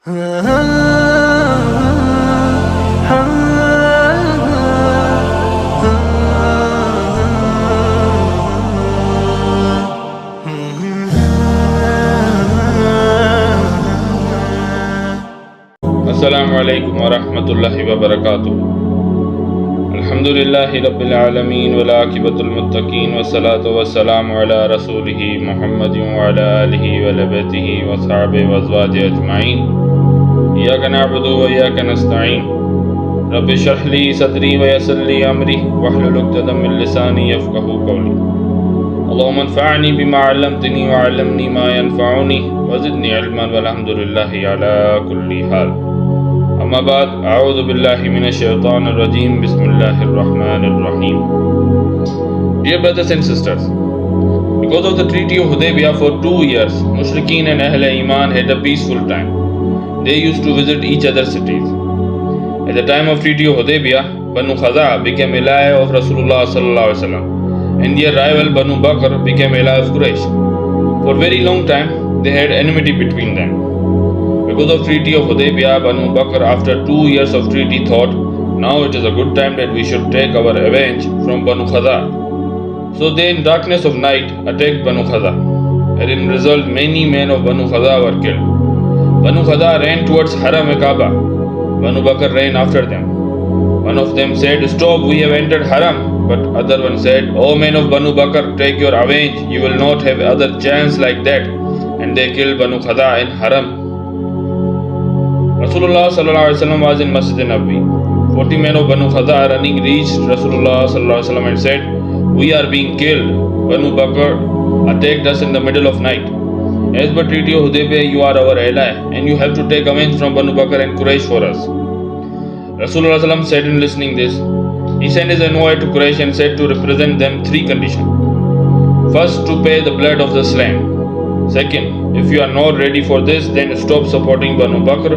Assalamu alaikum wa rahmatullahi wa barakatuh. Alhamdulillahi rabbil alameen wal aqibatul muttaqeen wa salatu wa salamu ala rasulihi Muhammadin wa ala alihi wa labatihi wa sahbihi wa azwajihi ajma'in. Iyyaka na'budu wa iyyaka nasta'in. Rabbi shrah li sadri wa yassir li amri wahlul 'uqdatam min lisani yafqahu qawli. Allahumma anfa'ni bima 'allamtani wa 'allimni ma yanfa'uni wa zidni 'ilman walhamdulillahi ala kulli hal. Amma ba'd, a'udhu billahi minash shaitanir rajeem, bismillahir rahmanir rahim. Dear brothers and sisters, because of the Treaty of Hudaibiyah for 2 years, Mushrikeen and Ahle Iman had a peaceful time. They used to visit each other's cities. At the time of Treaty of Hudaibiyah, Banu Khazaa became ally of Rasulullah SAWW, and their rival Banu Bakr became ally of Quraish. For a very long time, they had enmity between them. Because of Treaty of Hudaibiyah, Banu Bakr, after 2 years of treaty, thought, now it is a good time that we should take our revenge from Banu Khazaa. So they, in darkness of night, attacked Banu Khazaa, and in result many men of Banu Khazaa were killed. Banu Khazaa ran towards Haram-e-Kaaba. Banu Bakr ran after them. One of them said, "Stop, we have entered Haram." But other one said, "O men of Banu Bakr, take your revenge, you will not have other chance like that." And they killed Banu Khazaa in Haram. Rasulullah SAWW was in Masjid Nabawi. 40 men of Banu Khazaa running reached Rasulullah SAWW and said, "We are being killed. Banu Bakr attacked us in the middle of night. As per Treaty of Hudaibiyah, you are our ally, and you have to take revenge from Banu Bakr and Quraish for us." Rasulullah SAWW said in listening this, he sent his envoy to Quraish and said to represent them 3 conditions. First, to pay the blood of the slain. Second, if you are not ready for this, then stop supporting Banu Bakr,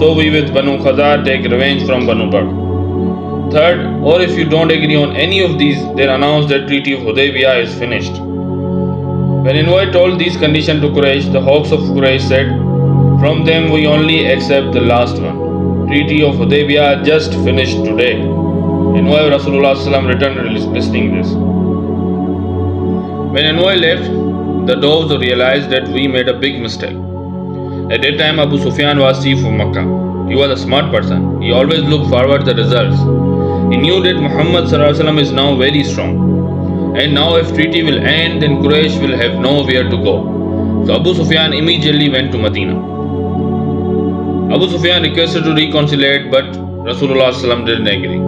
so we with Banu Khazaa take revenge from Banu Bakr. Third, or if you don't agree on any of these, then announce that Treaty of Hudaibiyah is finished. When envoy told these conditions to Quraysh, the hawks of Quraysh said, "From them we only accept the last one. Treaty of Hudaibiyah just finished today." Envoy of Rasulullah SAW returned listening this. When envoy left, the doves realized that we made a big mistake. At that time, Abu Sufyan was chief of Makkah. He was a smart person. He always looked forward to the results. He knew that Muhammad ﷺ is now very strong. And now if treaty will end, then Quraysh will have nowhere to go. So Abu Sufyan immediately went to Medina. Abu Sufyan requested to reconcile, but Rasulullah ﷺ didn't agree.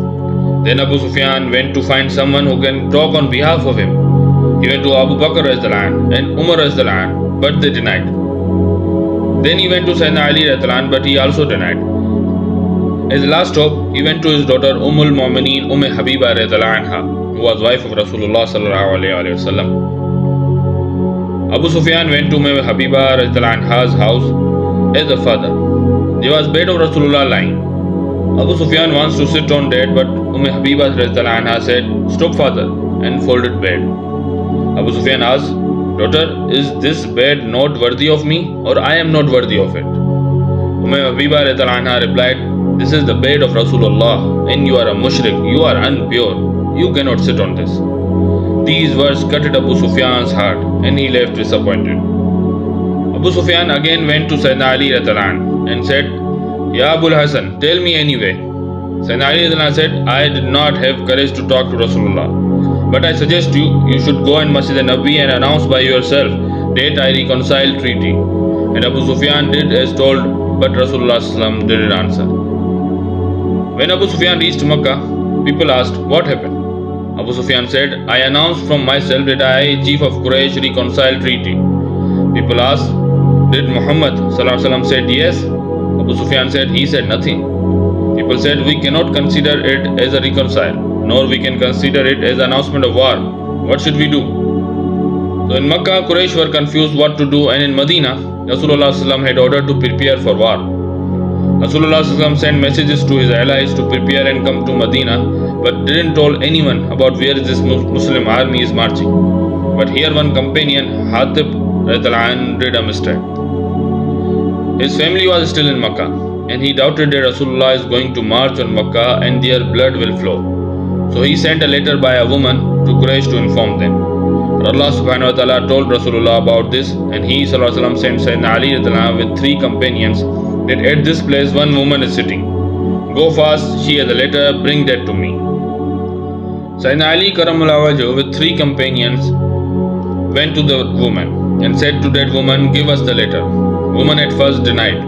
Then Abu Sufyan went to find someone who can talk on behalf of him. He went to Abu Bakr and Umar, but they denied. Then he went to Sayyidina Ali, but he also denied. As a last hope, he went to his daughter Ummul Mu'mineen Habiba, who was wife of Rasulullah SAW. Abu Sufyan went to Habiba's house as a father. There was bed of Rasulullah lying. Abu Sufyan wants to sit on that, but Habiba said, "Stop, father," and folded bed. Abu Sufyan asked, "Daughter, is this bed not worthy of me, or I am not worthy of it?" Habiba replied, "This is the bed of Rasulullah, and you are a mushrik, you are impure, you cannot sit on this." These words cut Abu Sufyan's heart, and he left disappointed. Abu Sufyan again went to Sayyidina Ali and said, "Ya Abul Hasan, tell me anyway." Sayyidina Ali said, "I did not have courage to talk to Rasulullah, but I suggest you should go in Masjid Nabawi and announce by yourself that I reconcile treaty." And Abu Sufyan did as told, but Rasulullah SAW didn't answer. When Abu Sufyan reached Makkah, people asked, "What happened?" Abu Sufyan said, "I announced from myself that I, chief of Quraysh, reconcile treaty." People asked, "Did Muhammad SAW said yes?" Abu Sufyan said, "He said nothing." People said, "We cannot consider it as a reconcile, nor we can consider it as announcement of war. What should we do?" So in Makkah, Quraysh were confused what to do, and in Medina, Rasulullah SAW had ordered to prepare for war. Rasulullah SAW sent messages to his allies to prepare and come to Medina, but didn't tell anyone about where this Muslim army is marching. But here one companion, Hatib, did a mistake. His family was still in Makkah, and he doubted that Rasulullah is going to march on Makkah and their blood will flow. So he sent a letter by a woman to Quraish to inform them. Allah subhanahu wa ta'ala told Rasulullah about this, and he ﷺ sent Sayyidina Ali with 3 companions that at this place one woman is sitting. Go fast, she has a letter, bring that to me. Sayyidina Ali Karamullah Wajhu with 3 companions went to the woman and said to that woman, give us the letter. Woman at first denied.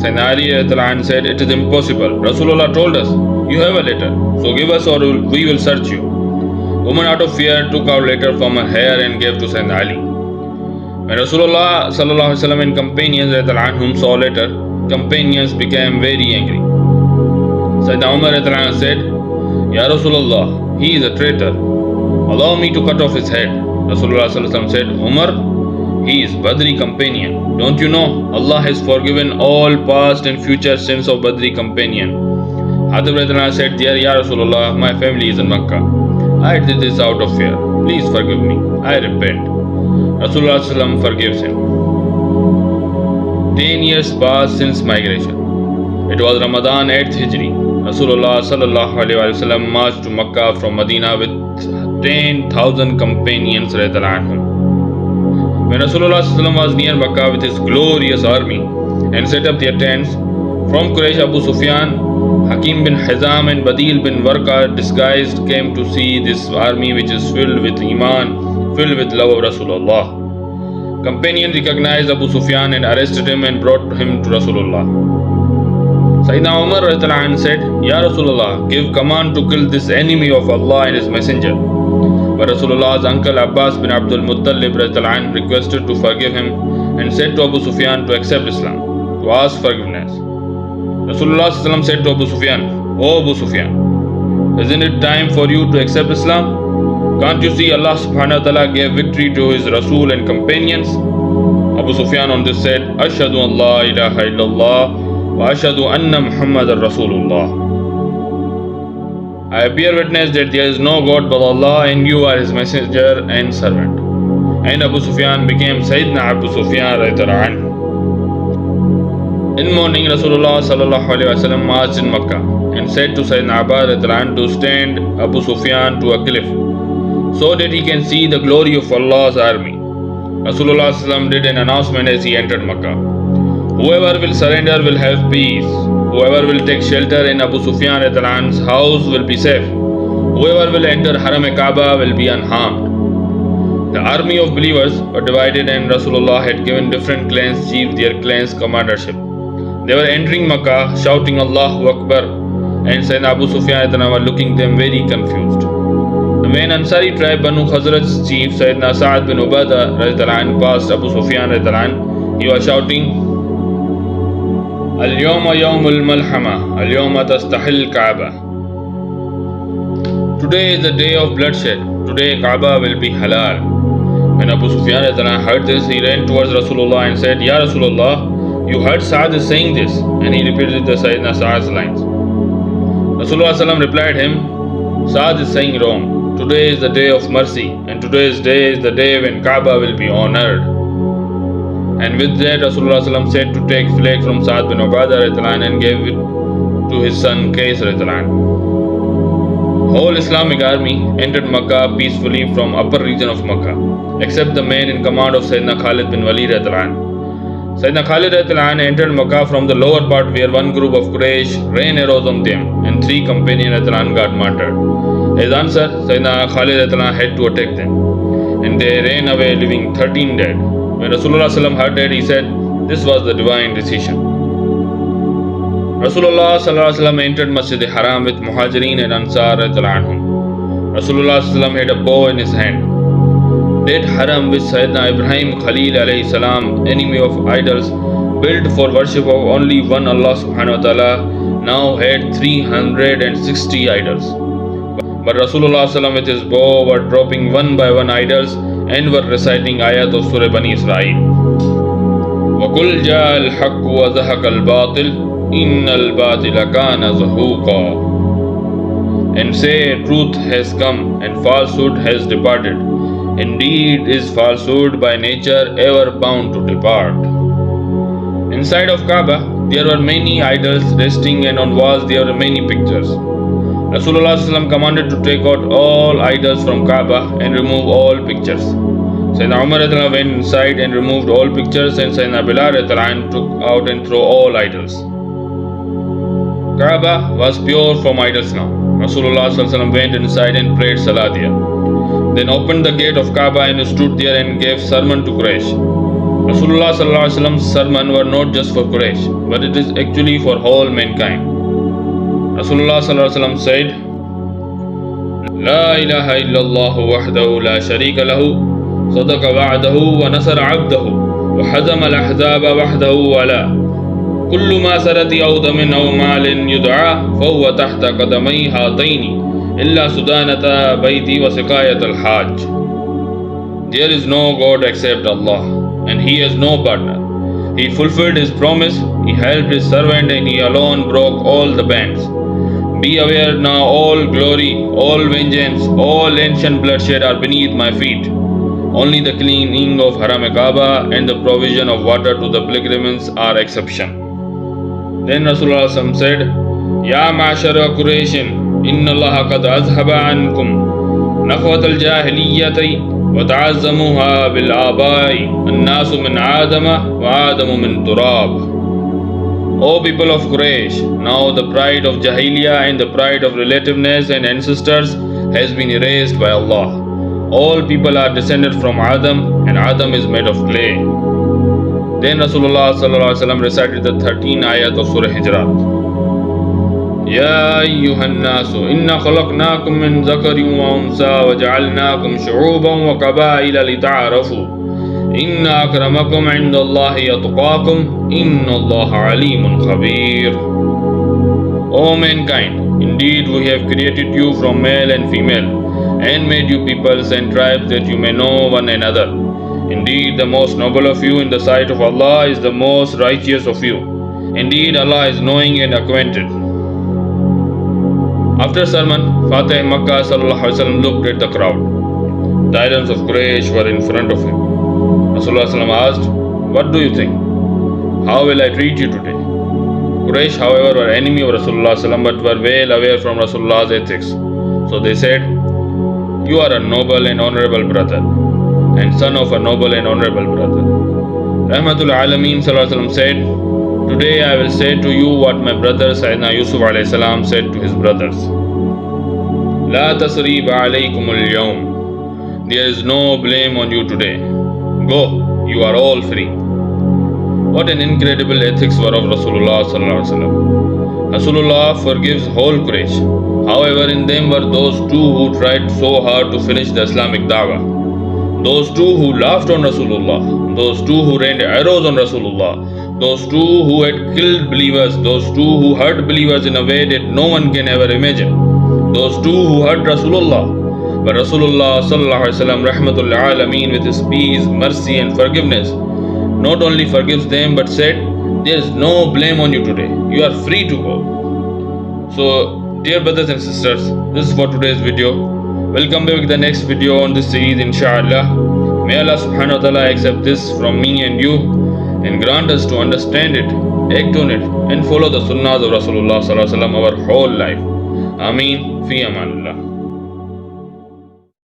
Sayyidina Ali said, it is impossible. Rasulullah told us, you have a letter, so give us or we will search you. Woman out of fear took out letter from her hair and gave to Sayyidina Ali. When Rasulullah ﷺ and companions saw letter, companions became very angry. Sayyidina Umar said, Ya Rasulullah, he is a traitor. Allow me to cut off his head. Rasulullah ﷺ said, Umar, he is Badri companion. Don't you know, Allah has forgiven all past and future sins of Badri companion. Hatib said, Dear Ya Rasulullah, my family is in Makkah. I did this out of fear. Please forgive me. I repent. Rasulullah ﷺ forgives him. 10 years passed since migration. It was Ramadan 8th Hijri. Rasulullah ﷺ marched to Makkah from Medina with 10,000 companions. When Rasulullah ﷺ was near Makkah with his glorious army and set up their tents, from Quraish Abu Sufyan, Hakim bin Hizam and Badil bin Warqa disguised came to see this army which is filled with Iman, filled with love of Rasulullah. Companion recognized Abu Sufyan and arrested him and brought him to Rasulullah. Sayyidina Umar said, Ya Rasulullah, give command to kill this enemy of Allah and His Messenger. But Rasulullah's uncle Abbas bin Abdul Muttalib requested to forgive him and said to Abu Sufyan to accept Islam, to ask forgiveness. Rasulullah said to Abu Sufyan, O Abu Sufyan, isn't it time for you to accept Islam? Can't you see Allah subhanahu wa ta'ala gave victory to His Rasool and companions? Abu Sufyan on this said, Ashhadu an la ilaha illallah wa ashhadu anna Muhammadan Rasulullah. I bear witness that there is no God but Allah and you are His messenger and servant. And Abu Sufyan became Sayyidina Abu Sufyan radhiyallahu anhu. In morning, Rasulullah ﷺ marched in Makkah and said to Sayyidina Abbas to stand Abu Sufyan to a cliff so that he can see the glory of Allah's army. Rasulullah ﷺ did an announcement as he entered Makkah. Whoever will surrender will have peace. Whoever will take shelter in Abu Sufyan's house will be safe. Whoever will enter Haram-e-Kaaba will be unharmed. The army of believers were divided and Rasulullah had given different clans chief their clans commandership. They were entering Makkah, shouting Allahu Akbar, and Sayyidina Abu Sufyan were looking them very confused. When Ansari tribe Banu Khazraj's chief Sayyidina Sa'ad bin Ubadah passed Abu Sufyan, he was shouting, Al-Yawma Yawmul Malhama, Al-Yawma Tastahil Kaaba. Today is the day of bloodshed. Today Kaaba will be halal. When Abu Sufyan heard this, he ran towards Rasulullah and said, Ya Rasulullah, you heard Sa'ad is saying this, and he repeated the Sayyidina Sa'ad's lines. Rasulullah replied him, Sa'ad is saying wrong. Today is the day of mercy, and today's day is the day when Kaaba will be honored. And with that, Rasulullah said to take flag from Sa'ad bin Ubadah and gave it to his son Qais. Whole Islamic army entered Makkah peacefully from upper region of Makkah, except the man in command of Sayyidina Khalid bin Walid. Sayyidina Khalid entered Makkah from the lower part where one group of Quraish rained arrows on them and 3 companions got martyred. As answer, Sayyidina Khalid had to attack them, and they ran away leaving 13 dead. When Rasulullah heard that, he said, this was the divine decision. Rasulullah entered Masjid Haram with Muhajirin and Ansar. Rasulullah had a bow in his hand. That Haram which Sayyidina Ibrahim Khalil alayhi salam, enemy of idols, built for worship of only one Allah subhanahu wa ta'ala, now had 360 idols. But Rasulullah with his bow were dropping one by one idols and were reciting ayat of Surah Bani Israel. وَقُلْ جَاءَ الْحَقُّ وَزَهَقَ الْبَاطِلُ إِنَّ الْبَاطِلَ كَانَ زَهُوقًا. And say, truth has come and falsehood has departed. Indeed is falsehood by nature ever bound to depart. In Inside of Kaaba, there were many idols resting, and on walls there were many pictures. Rasulullah ﷺ commanded to take out all idols from Kaaba and remove all pictures. Sayyidina Umar went inside and removed all pictures, and Sayyidina Bilal took out and threw all idols. Kaaba was pure from idols now. Rasulullah ﷺ went inside and prayed Saladia. Then opened the gate of Kaaba and stood there and gave sermon to Quraish. Rasulullah ﷺ's sermon were not just for Quraish, but it is actually for whole mankind. Rasulullah ﷺ said, La ilaha illallah wahdahu la sharika lahu, sadaqa wa'dahu wa nasara 'abdahu, wa hazama al-ahzaba wahdahu wa la. Kullu ma sarati aw damin aw malin yud'a fa huwa tahta qadamai hataini illa sudanata bayti wa siqayat al-hajj. There is no God except Allah, and He has no partner. He fulfilled His promise, He helped His servant, and He alone broke all the bands. Be aware now, all glory, all vengeance, all ancient bloodshed are beneath my feet. Only the cleaning of Haram Kaaba and the provision of water to the pilgrims are exception. Then Rasulullah said, Ya ma'ashara Quraishin, inna Allah qad azhaba ankum nakhwat al-jahiliyyati wa ta'azzamuha bil-abai, an-nasu min Adama wa Adamu min Turab. O people of Quraish, now the pride of Jahiliyyah and the pride of relativeness and ancestors has been erased by Allah. All people are descended from Adam, and Adam is made of clay. Then Rasulullah ﷺ recited the 13 ayat of Surah Hijrat. Ya ayyuhan nasu, inna khalaqnakum min zakarin wa unsa wa ja'alnakum shu'uban wa qabaila lita'arafu. Inna akramakum indallahi yatqakum, inna Allaha alimun khabir. O mankind, indeed we have created you from male and female, and made you peoples and tribes that you may know one another. Indeed, the most noble of you in the sight of Allah is the most righteous of you. Indeed, Allah is knowing and acquainted. After sermon, Fateh Makkah ﷺ looked at the crowd. Tyrants of Quraish were in front of him. Rasulullah ﷺ asked, What do you think? How will I treat you today? Quraish, however, were enemy of Rasulullah ﷺ, but were well aware from Rasulullah's ethics. So they said, You are a noble and honorable brother, and son of a noble and honorable brother. Rahmatul Alameen ﷺ said, Today I will say to you what my brother Sayyidina Yusuf ﷺ said to his brothers. La tasriba alaykumul yawm. There is no blame on you today. Go, you are all free. What an incredible ethics were of Rasulullah ﷺ. Rasulullah forgives whole Quraysh. However, in them were those two who tried so hard to finish the Islamic da'wah. Those two who laughed on Rasulullah. Those two who rained arrows on Rasulullah. Those two who had killed believers. Those two who hurt believers in a way that no one can ever imagine. Those two who hurt Rasulullah. But Rasulullah ﷺ, Rahmatul Alameen, with his peace, mercy and forgiveness, not only forgives them but said, there is no blame on you today. You are free to go. So, dear brothers and sisters, this is for today's video. We'll come back with the next video on this series, inshallah. May Allah subhanahu wa ta'ala accept this from me and you, and grant us to understand it, act on it, and follow the sunnahs of Rasulullah ﷺ our whole life. Ameen. Fi amanillah.